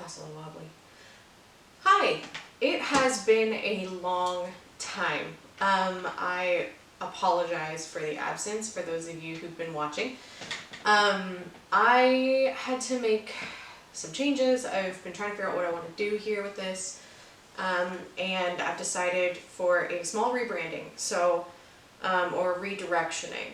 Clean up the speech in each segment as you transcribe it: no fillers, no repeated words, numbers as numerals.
That's a little wobbly. Hi, it has been a long time. I apologize for the absence for those of you who've been watching. I had to make some changes. I've been trying to figure out what I want to do here with this. And I've decided for a small rebranding, or redirectioning.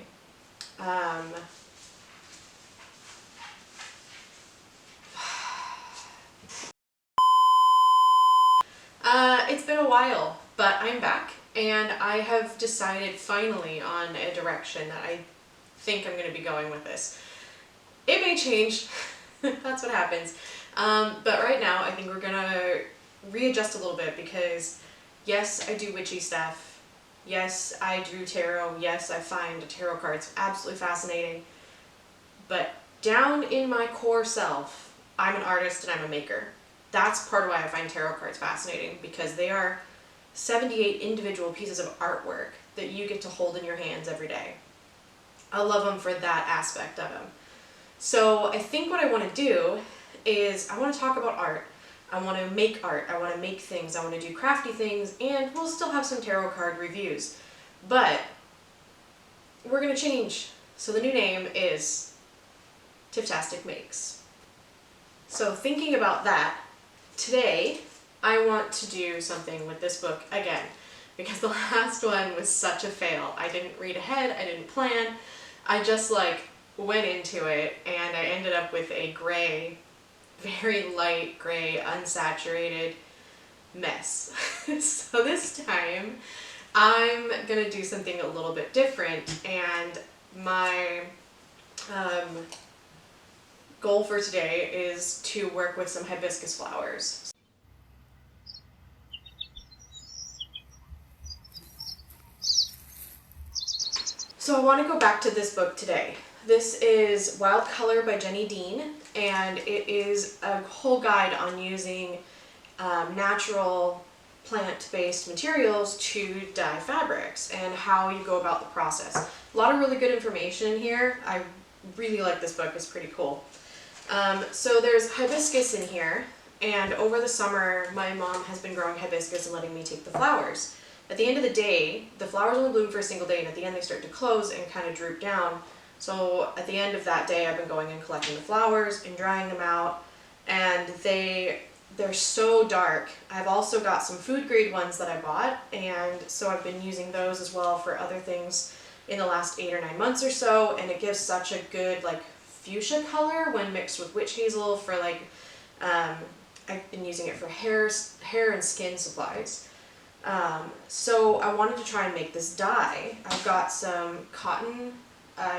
It's been a while, but I'm back and I have decided finally on a direction that I think I'm going to be going with this. It may change, that's what happens, but right now I think we're going to readjust a little bit because yes, I do witchy stuff, yes, I drew tarot, yes, I find tarot cards absolutely fascinating, but down in my core self, I'm an artist and I'm a maker. That's part of why I find tarot cards fascinating, because they are 78 individual pieces of artwork that you get to hold in your hands every day. I love them for that aspect of them. So I think what I want to do is I want to talk about art. I want to make art. I want to make things. I want to do crafty things, and we'll still have some tarot card reviews. But we're going to change. So the new name is Tifftastic Makes. So thinking about that, today, I want to do something with this book again, because the last one was such a fail. I didn't read ahead, I didn't plan, I just went into it and I ended up with a gray, very light gray, unsaturated mess. So this time, I'm gonna do something a little bit different, and my goal for today is to work with some hibiscus flowers. So I want to go back to this book today. This is Wild Color by Jenny Dean, and it is a whole guide on using natural plant-based materials to dye fabrics and how you go about the process. A lot of really good information here. I really like this book, it's pretty cool. So there's hibiscus in here, and over the summer my mom has been growing hibiscus and letting me take the flowers. At the end of the day, the flowers only bloom for a single day, and at the end they start to close and kind of droop down. So at the end of that day I've been going and collecting the flowers and drying them out, and they're so dark. I've also got some food grade ones that I bought, and so I've been using those as well for other things in the last 8 or 9 months or so, and it gives such a good fuchsia color when mixed with witch hazel for I've been using it for hair and skin supplies. So I wanted to try and make this dye. I've got some cotton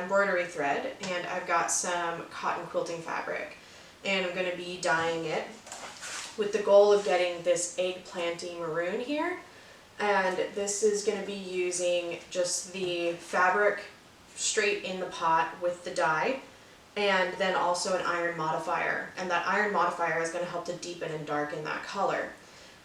embroidery thread, and I've got some cotton quilting fabric, and I'm going to be dyeing it with the goal of getting this eggplanty maroon here. And this is going to be using just the fabric straight in the pot with the dye, and then also an iron modifier, and that iron modifier is going to help to deepen and darken that color.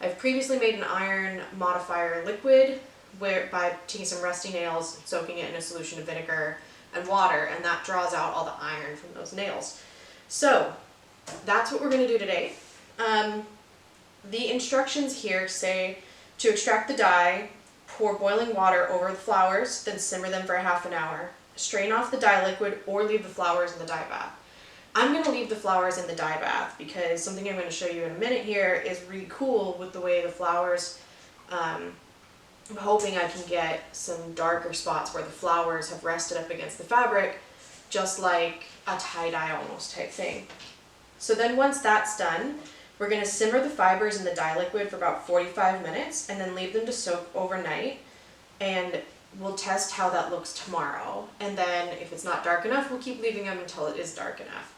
I've previously made an iron modifier liquid by taking some rusty nails, soaking it in a solution of vinegar and water, and that draws out all the iron from those nails. So that's what we're going to do today. The instructions here say to extract the dye, pour boiling water over the flowers, then simmer them for a half an hour. Strain off the dye liquid or leave the flowers in the dye bath. I'm going to leave the flowers in the dye bath because something I'm going to show you in a minute here is really cool with the way the flowers, I'm hoping I can get some darker spots where the flowers have rested up against the fabric, just like a tie-dye almost type thing. So then once that's done, we're going to simmer the fibers in the dye liquid for about 45 minutes and then leave them to soak overnight, and we'll test how that looks tomorrow. And then if it's not dark enough, we'll keep leaving them until it is dark enough.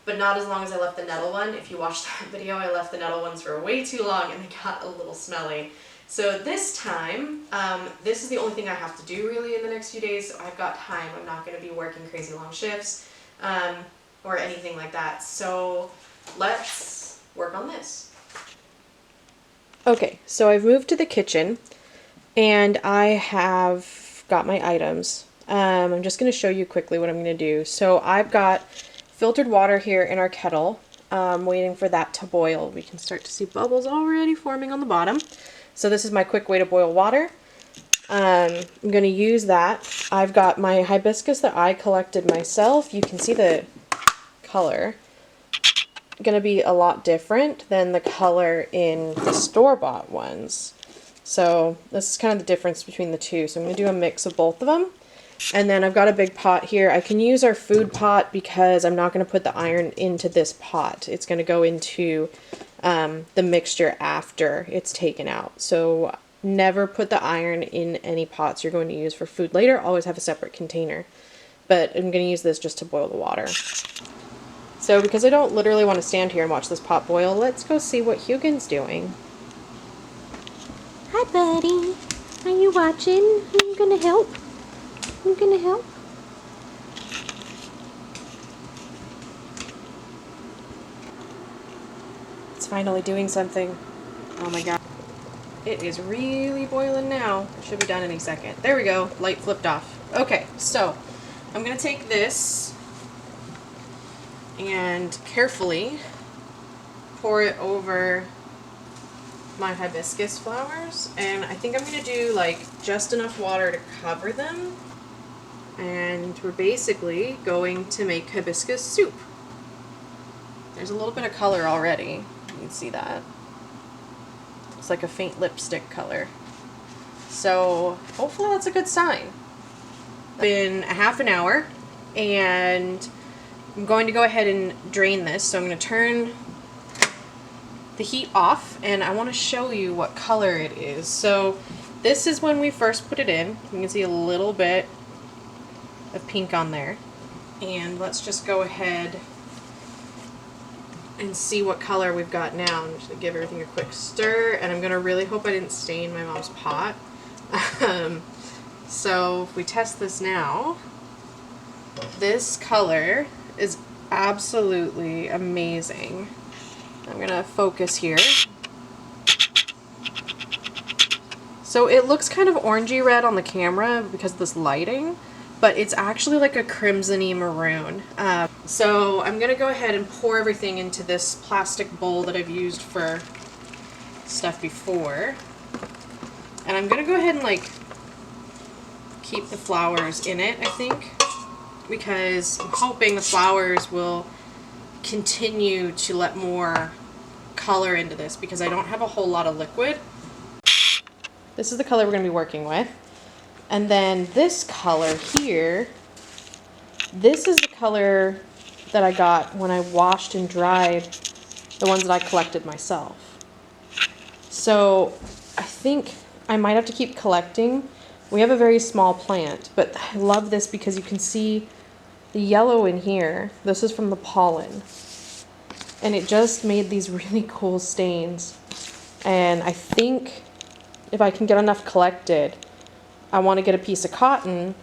But not as long as I left the nettle one. If you watched that video, I left the nettle ones for way too long and they got a little smelly. So this time, this is the only thing I have to do really in the next few days, so I've got time. I'm not going to be working crazy long shifts or anything like that. So let's work on this. Okay, so I've moved to the kitchen and I have got my items. I'm just going to show you quickly what I'm going to do. So I've got filtered water here in our kettle, waiting for that to boil. We can start to see bubbles already forming on the bottom. So this is my quick way to boil water. I'm going to use that. I've got my hibiscus that I collected myself. You can see the color. Going to be a lot different than the color in the store-bought ones. So this is kind of the difference between the two. So I'm going to do a mix of both of them. And then I've got a big pot here. I can use our food pot because I'm not going to put the iron into this pot. It's going to go into the mixture after it's taken out. So never put the iron in any pots you're going to use for food later. Always have a separate container. But I'm going to use this just to boil the water. So because I don't literally want to stand here and watch this pot boil, let's go see what Hugin's doing. Hi, buddy. Are you watching? Are you going to help? Are you going to help? It's finally doing something. Oh my god. It is really boiling now. It should be done any second. There we go. Light flipped off. Okay, so I'm going to take this and carefully pour it over my hibiscus flowers, and I think I'm going to do like just enough water to cover them, and we're basically going to make hibiscus soup. There's a little bit of color already. You can see that. It's like a faint lipstick color. So hopefully that's a good sign. Been a half an hour, and I'm going to go ahead and drain this. So I'm going to turn the heat off, and I want to show you what color it is. So this is when we first put it in. You can see a little bit of pink on there. And let's just go ahead and see what color we've got now. I'm just going to give everything a quick stir, and I'm going to really hope I didn't stain my mom's pot. So if we test this now, this color is absolutely amazing. I'm going to focus here. So it looks kind of orangey red on the camera because of this lighting, but it's actually like a crimsony maroon. So I'm going to go ahead and pour everything into this plastic bowl that I've used for stuff before. And I'm going to go ahead and like keep the flowers in it, I think, because I'm hoping the flowers will continue to let more color into this because I don't have a whole lot of liquid. This is the color we're going to be working with. And then this color here, this is the color that I got when I washed and dried the ones that I collected myself. So I think I might have to keep collecting. We have a very small plant, but I love this because you can see the yellow in here. This is from the pollen. And it just made these really cool stains. And I think if I can get enough collected, I want to get a piece of cotton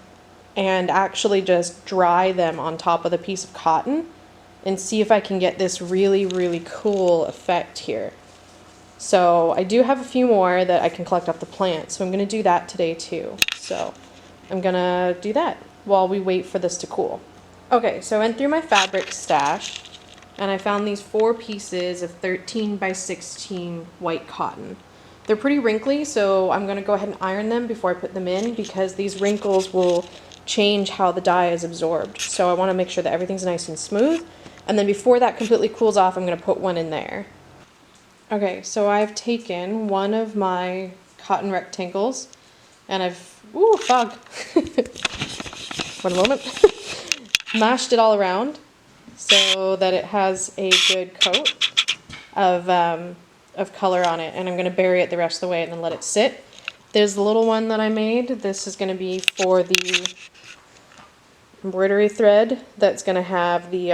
and actually just dry them on top of the piece of cotton and see if I can get this really, really cool effect here. So I do have a few more that I can collect off the plant, so I'm going to do that today too. So I'm going to do that while we wait for this to cool. Okay, so I went through my fabric stash and I found these 4 pieces of 13 by 16 white cotton. They're pretty wrinkly, so I'm going to go ahead and iron them before I put them in because these wrinkles will change how the dye is absorbed. So I want to make sure that everything's nice and smooth. And then before that completely cools off, I'm going to put one in there. Okay, so I've taken one of my cotton rectangles and I've, ooh, fog. One moment. Mashed it all around so that it has a good coat of color on it, and I'm going to bury it the rest of the way and then let it sit. There's the little one that I made. This is going to be for the embroidery thread that's going to have the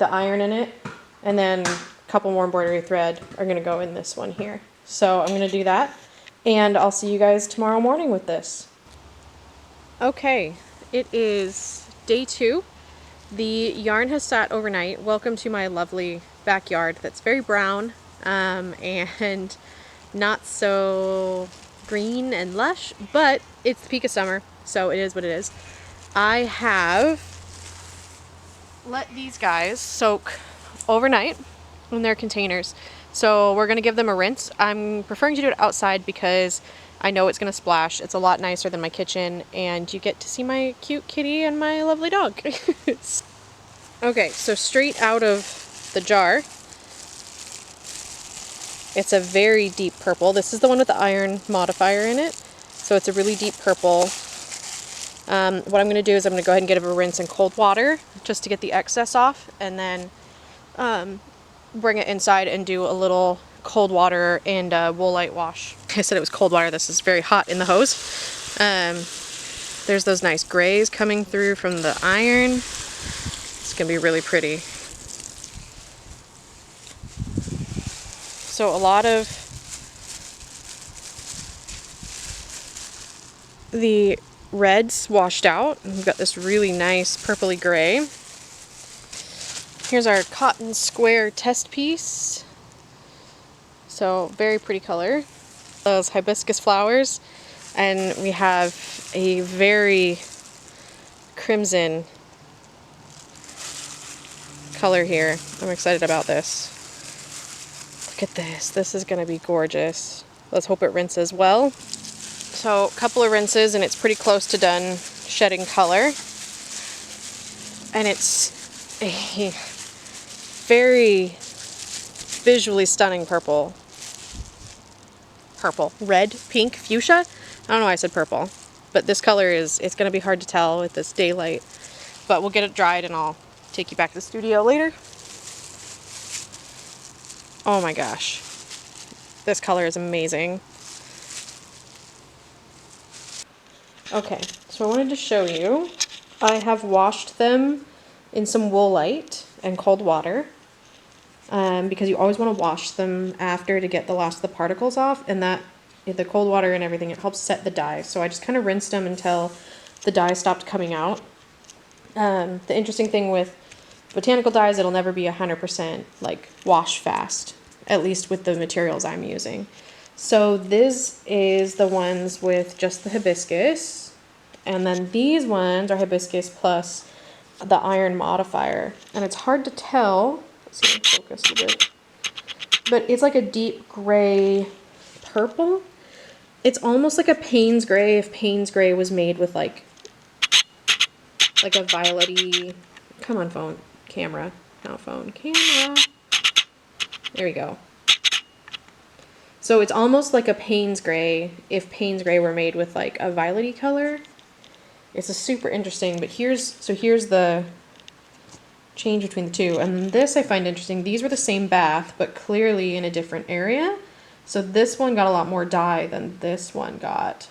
iron in it, and then a couple more embroidery thread are going to go in this one here. So I'm going to do that, and I'll see you guys tomorrow morning with this. Okay, it is day 2. The yarn has sat overnight. Welcome to my lovely backyard that's very brown and not so green and lush, but it's the peak of summer, so it is what it is. I have let these guys soak overnight in their containers. So we're gonna give them a rinse. I'm preferring to do it outside because I know it's gonna splash. It's a lot nicer than my kitchen, and you get to see my cute kitty and my lovely dog. Okay, so straight out of the jar, it's a very deep purple. This is the one with the iron modifier in it. So it's a really deep purple. What I'm going to do is I'm going to go ahead and give it a rinse in cold water just to get the excess off, and then bring it inside and do a little cold water and woolite wash. I said it was cold water. This is very hot in the hose. There's those nice grays coming through from the iron. It's going to be really pretty. So a lot of the reds washed out. We've got this really nice purpley gray. Here's our cotton square test piece. So very pretty color. Those hibiscus flowers, and we have a very crimson color here. I'm excited about this. Look at this. This is going to be gorgeous. Let's hope it rinses well. So a couple of rinses and it's pretty close to done shedding color. And it's a very visually stunning purple. Red, pink, fuchsia. I don't know why I said purple. But this color it's going to be hard to tell with this daylight. But we'll get it dried and I'll take you back to the studio later. Oh my gosh. This color is amazing. Okay, so I wanted to show you. I have washed them in some woolite and cold water. Because you always want to wash them after to get the last of the particles off, and that the cold water and everything, it helps set the dye. So I just kind of rinsed them until the dye stopped coming out. The interesting thing with botanical dyes, it'll never be 100% like wash fast, at least with the materials I'm using. So this is the ones with just the hibiscus, and then these ones are hibiscus plus the iron modifier, and it's hard to tell. Let's see if I focus a bit, but it's like a deep gray purple. It's almost like a Payne's gray if Payne's gray was made with like a violet-y, come on phone, camera, not phone, camera. There we go. So it's almost like a Payne's gray if Payne's gray were made with like a violet-y color. It's a super interesting, but here's the change between the two. And this I find interesting. These were the same bath, but clearly in a different area. So this one got a lot more dye than this one got.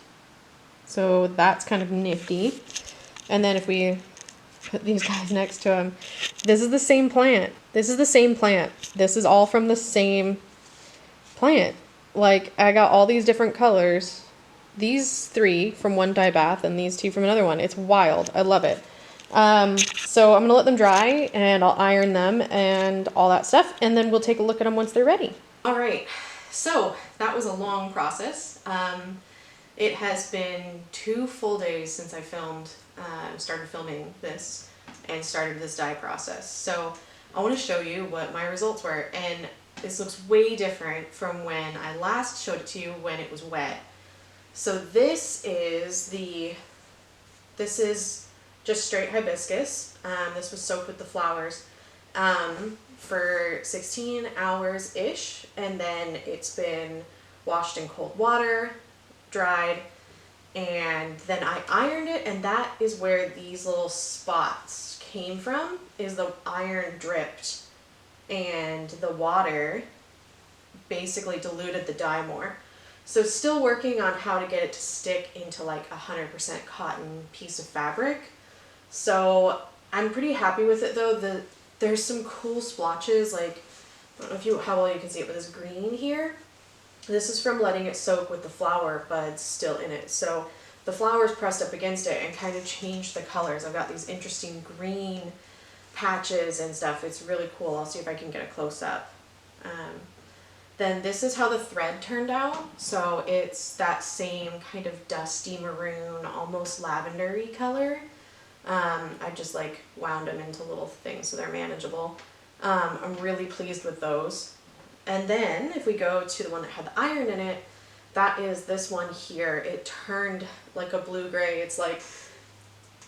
So that's kind of nifty. And then if we put these guys next to them, this is the same plant. This is the same plant. This is all from the same plant. Like, I got all these different colors. These 3 from one dye bath and these 2 from another one. It's wild. I love it. So I'm going to let them dry and I'll iron them and all that stuff. And then we'll take a look at them once they're ready. All right. So that was a long process. It has been 2 full days since I started filming this and started this dye process. So I want to show you what my results were. And this looks way different from when I last showed it to you when it was wet. So this is just straight hibiscus. This was soaked with the flowers for 16 hours-ish, and then it's been washed in cold water, dried, and then I ironed it, and that is where these little spots came from, is the iron dripped, and the water basically diluted the dye more. So still working on how to get it to stick into like 100% cotton piece of fabric. So I'm pretty happy with it though. There's some cool splotches, like, I don't know how well you can see it, but this green here, this is from letting it soak with the flower buds still in it. So the flowers pressed up against it and kind of changed the colors. I've got these interesting green patches and stuff. It's really cool. I'll see if I can get a close up. Then this is how the thread turned out. So it's that same kind of dusty maroon, almost lavender-y color. I just like wound them into little things so they're manageable. I'm really pleased with those. And then if we go to the one that had the iron in it, that is this one here. It turned like a blue-gray. It's like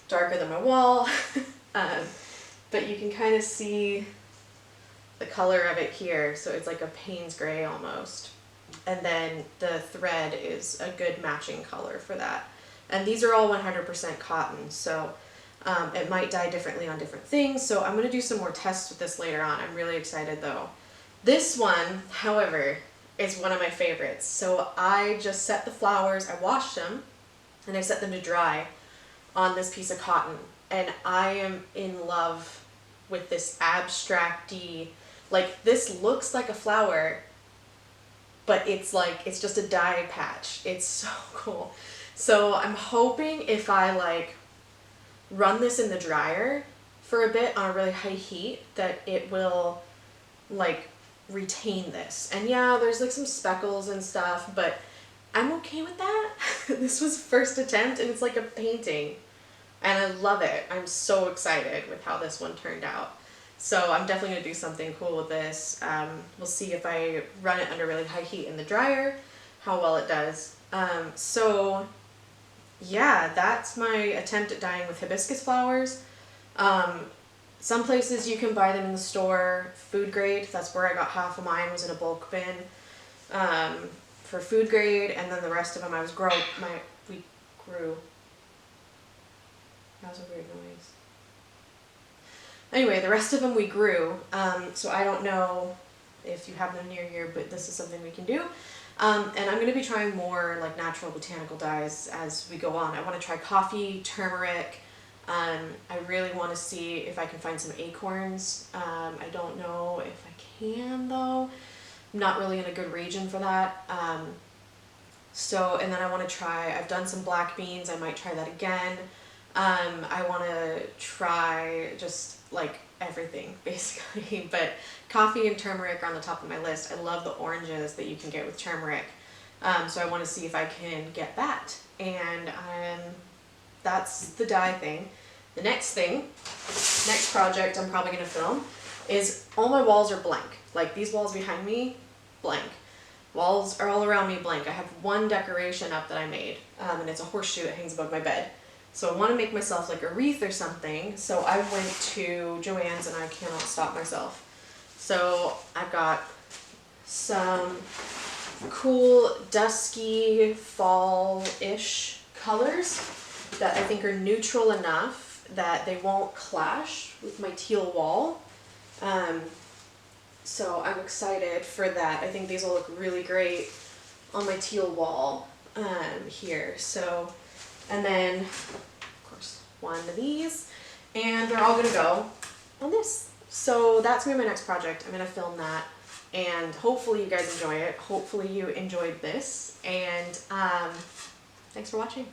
darker than my wall. But you can kind of see the color of it here. So it's like a Payne's gray almost. And then the thread is a good matching color for that. And these are all 100% cotton, so it might dye differently on different things. So I'm going to do some more tests with this later on. I'm really excited though. This one, however, is one of my favorites. So I just set the flowers, I washed them, and I set them to dry on this piece of cotton. And I am in love with this abstract-y, like this looks like a flower, but it's like, it's just a dye patch. It's so cool. So I'm hoping if I like run this in the dryer for a bit on a really high heat that it will like retain this. And yeah, there's like some speckles and stuff, but I'm okay with that. This was first attempt and it's like a painting and I love it. I'm so excited with how this one turned out. So I'm definitely gonna do something cool with this. We'll see if I run it under really high heat in the dryer, how well it does. So yeah, that's my attempt at dyeing with hibiscus flowers. Some places you can buy them in the store, food grade. That's where I got half of mine, was in a bulk bin for food grade, and then the rest of them we grew. That was a weird noise. Anyway, the rest of them we grew, so I don't know if you have them near here, but this is something we can do. And I'm going to be trying more like natural botanical dyes as we go on. I want to try coffee, turmeric. I really want to see if I can find some acorns. I don't know if I can though. I'm not really in a good region for that. And then I want to try, I've done some black beans. I might try that again. I want to try just like everything basically, but coffee and turmeric are on the top of my list. I love the oranges that you can get with turmeric. So I want to see if I can get that. And that's the dye thing. The next project I'm probably going to film is all my walls are blank. Like these walls behind me, blank. Walls are all around me blank. I have one decoration up that I made, and it's a horseshoe that hangs above my bed. So I want to make myself like a wreath or something. So I went to Joann's and I cannot stop myself. So I've got some cool dusky fall-ish colors that I think are neutral enough that they won't clash with my teal wall. So I'm excited for that. I think these will look really great on my teal wall here. So, and then of course one of these, and they're all gonna go on this. So that's gonna be my next project. I'm gonna film that, and hopefully you guys enjoy it. Hopefully you enjoyed this, and thanks for watching.